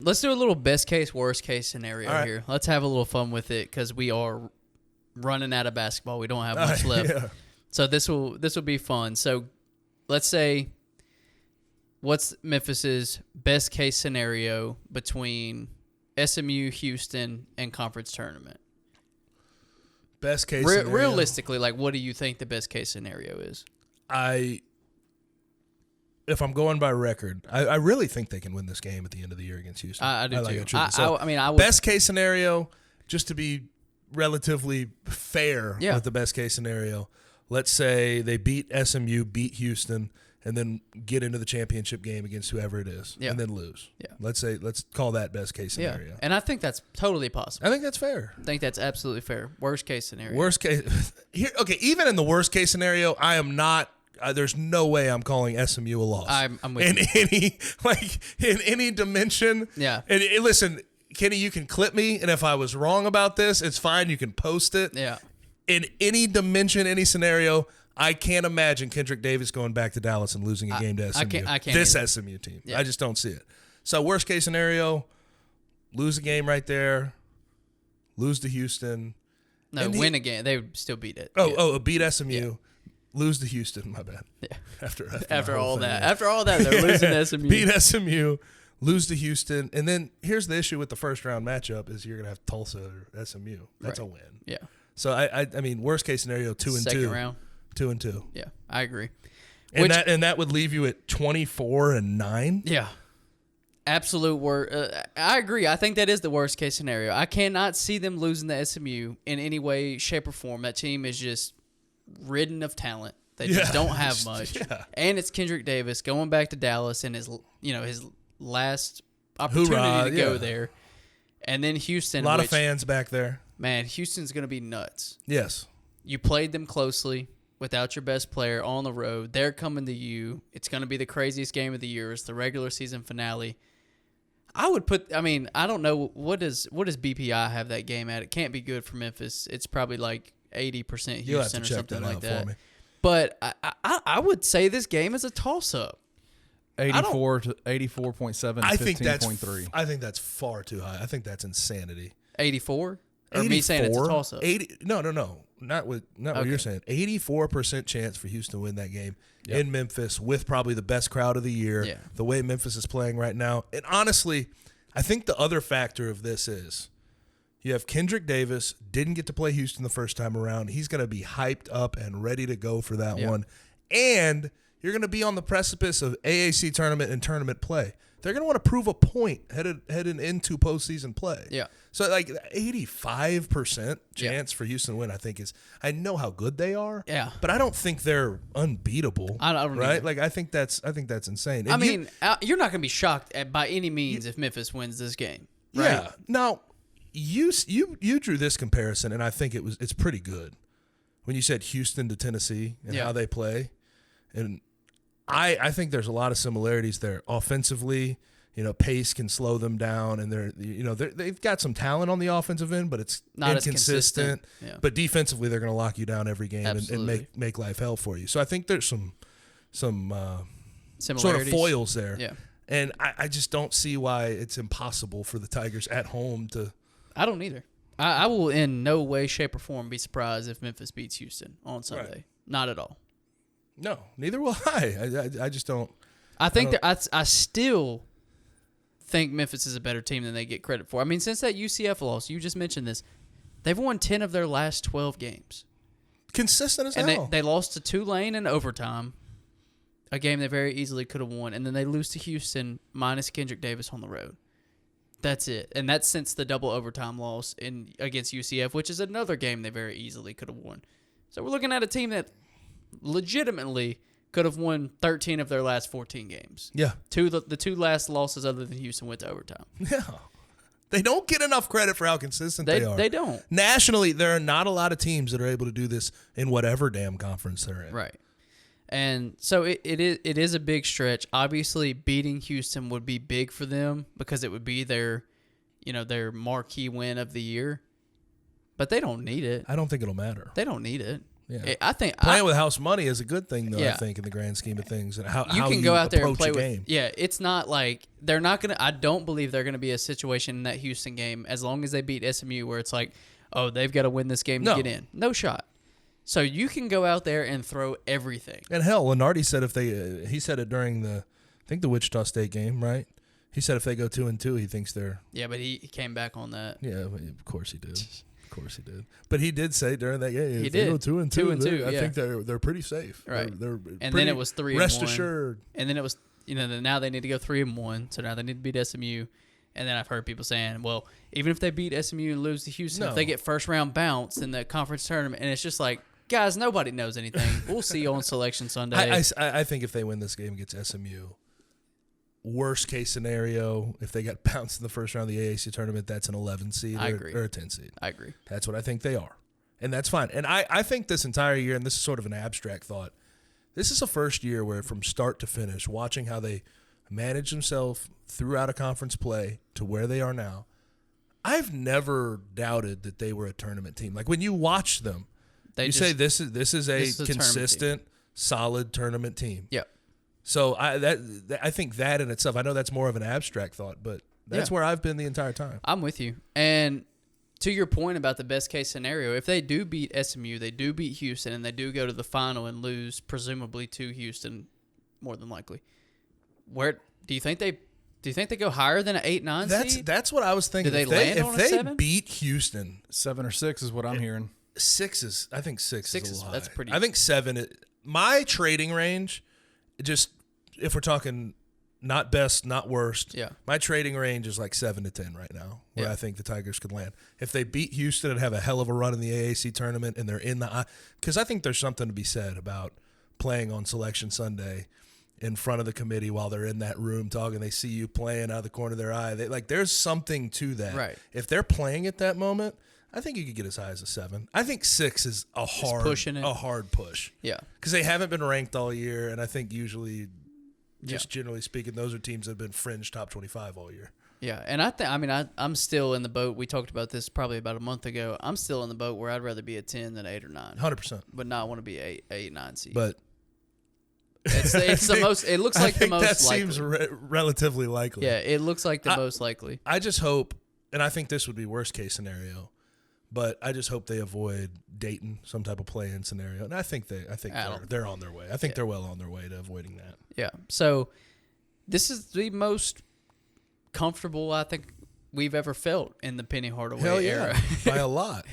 Let's do a little best case, worst case scenario right. here. Let's have a little fun with it because we are running out of basketball. We don't have much left. Yeah. So this will be fun. So let's say, what's Memphis's best case scenario between SMU, Houston, and conference tournament? Best case scenario. Realistically, like, what do you think the best case scenario is? If I'm going by record, I really think they can win this game at the end of the year against Houston. I do like too. it. So I would, best case scenario, just to be relatively fair Yeah. with the best case scenario, let's say they beat SMU, beat Houston, and then get into the championship game against whoever it is, Yeah. and then lose. Yeah. Let's call that best case scenario. Yeah, and I think that's totally possible. I think that's fair. I think that's absolutely fair. Worst case scenario. Worst case, here. Okay, even in the worst case scenario, I am not. There's no way I'm calling SMU a loss. I'm with you. In any dimension. Yeah. And listen, Kenny, you can clip me, and if I was wrong about this, it's fine. You can post it. Yeah. In any dimension, any scenario, I can't imagine Kendrick Davis going back to Dallas and losing a game to SMU. I can't this either. SMU team. Yeah. I just don't see it. So worst case scenario, lose a game right there, lose to Houston. No, And win again. They would still beat it. Beat SMU. Yeah. Lose to Houston, my bad. Yeah. After all all that. After all that, they're losing to SMU. Beat SMU, lose to Houston, and then here's the issue with the first round matchup is you're gonna have Tulsa or SMU. That's a win. Yeah. So I mean worst case scenario 2-2. Second round. 2-2. Yeah, I agree. And that would leave you at 24-9. Yeah. Absolute worst. I agree. I think that is the worst case scenario. I cannot see them losing to SMU in any way, shape, or form. That team is just ridden of talent. They just don't have much. Yeah. And it's Kendrick Davis going back to Dallas in his last opportunity Hoorah, to go there. And then Houston. A lot of fans back there. Man, Houston's going to be nuts. Yes. You played them closely without your best player on the road. They're coming to you. It's going to be the craziest game of the year. It's the regular season finale. I don't know, what does BPI have that game at? It can't be good for Memphis. It's probably like 80% You'll have to Houston or check something that like out that. for me. But I would say this game is a toss-up. 84 to 84.7. I think 15.3. I think that's far too high. I think that's insanity. 84? Or me saying it's a toss-up? 80? No. Not what you're saying. 84% chance for Houston to win that game in Memphis with probably the best crowd of the year. Yeah. The way Memphis is playing right now. And honestly, I think the other factor of this is you have Kendrick Davis, didn't get to play Houston the first time around. He's going to be hyped up and ready to go for that one. And you're going to be on the precipice of AAC tournament and tournament play. They're going to want to prove a point heading into postseason play. Yeah. So, 85% chance for Houston to win, I think I know how good they are. Yeah. But I don't think they're unbeatable. I don't right? either. I think that's insane. And you're not going to be shocked by any means if Memphis wins this game. Right? Yeah. Now, you drew this comparison, and I think it's pretty good when you said Houston to Tennessee and how they play, and I think there's a lot of similarities there. Offensively, pace can slow them down, and they've got some talent on the offensive end, but it's not inconsistent. As consistent. Yeah. But defensively, they're going to lock you down every game and make life hell for you. So I think there's some sort of foils there. Yeah. And I just don't see why it's impossible for the Tigers at home to. I don't either. I will in no way, shape, or form be surprised if Memphis beats Houston on Sunday. Right. Not at all. No, neither will I. I just don't. I think I still think Memphis is a better team than they get credit for. I mean, since that UCF loss, you just mentioned this, they've won 10 of their last 12 games. Consistent as hell. And they lost to Tulane in overtime, a game they very easily could have won, and then they lose to Houston minus Kendrick Davis on the road. That's it. And that's since the double overtime loss against UCF, which is another game they very easily could have won. So we're looking at a team that legitimately could have won 13 of their last 14 games. Yeah. The two last losses other than Houston went to overtime. Yeah. They don't get enough credit for how consistent they are. They don't. Nationally, there are not a lot of teams that are able to do this in whatever damn conference they're in. Right. And so it is a big stretch. Obviously, beating Houston would be big for them because it would be their marquee win of the year. But they don't need it. I don't think it'll matter. They don't need it. Yeah. I think playing with house money is a good thing, though. Yeah. I think in the grand scheme of things, and how you can go out there and play with. game. Yeah, it's not like they're not gonna. I don't believe they're gonna be a situation in that Houston game as long as they beat SMU where it's like, oh, they've got to win this game to get in. No shot. So you can go out there and throw everything. And hell, Lenardi said he said it during the Wichita State game, right? He said if they go 2-2, he thinks they're. Yeah, but he came back on that. Yeah, of course he did. Of course he did. But he did say during that game, he did. They go 2-2. 2-2, I think they're pretty safe. Right. They're and then it was 3-1. Rest assured. And then it was, now they need to go 3-1. So now they need to beat SMU. And then I've heard people saying, well, even if they beat SMU and lose to Houston, if they get first round bounce in the conference tournament, and it's just like, guys, nobody knows anything. We'll see you on Selection Sunday. I think if they win this game against SMU, worst case scenario, if they got bounced in the first round of the AAC tournament, that's an 11 seed or a 10 seed. I agree. That's what I think they are. And that's fine. And I think this entire year, and this is sort of an abstract thought, this is the first year where from start to finish, watching how they manage themselves throughout a conference play to where they are now, I've never doubted that they were a tournament team. Like when you watch them, say this is a consistent, solid tournament team. Yep. So I think that in itself, I know that's more of an abstract thought, but that's where I've been the entire time. I'm with you. And to your point about the best case scenario, if they do beat SMU, they do beat Houston, and they do go to the final and lose presumably to Houston, more than likely. Where do you think they go higher than an 8-9 seed? That's what I was thinking. Do they land on a 7? If they beat Houston, 7 or 6 is what I'm hearing. 6 is a little high. That's pretty. I think 7. My trading range, just if we're talking not best, not worst. Yeah. My trading range is like 7 to 10 right now, where I think the Tigers could land. If they beat Houston and have a hell of a run in the AAC tournament, and they're in the because I think there's something to be said about playing on Selection Sunday in front of the committee while they're in that room talking. They see you playing out of the corner of their eye. There's something to that. Right. If they're playing at that moment, I think you could get as high as a 7. I think 6 is a hard push. Yeah. Because they haven't been ranked all year, and I think usually, just generally speaking, those are teams that have been fringe top 25 all year. Yeah, and I'm still in the boat. We talked about this probably about a month ago. I'm still in the boat where I'd rather be a 10 than 8 or 9. 100%. But not want to be a 8-9 seed. But it's the most. It looks like the most that likely. Seems relatively likely. Yeah, it looks like the most likely. I just hope, and I think this would be worst case scenario, but I just hope they avoid Dayton, some type of play-in scenario, and I think they're on their way. I think they're well on their way to avoiding that. Yeah. So this is the most comfortable I think we've ever felt in the Penny Hardaway era. By a lot.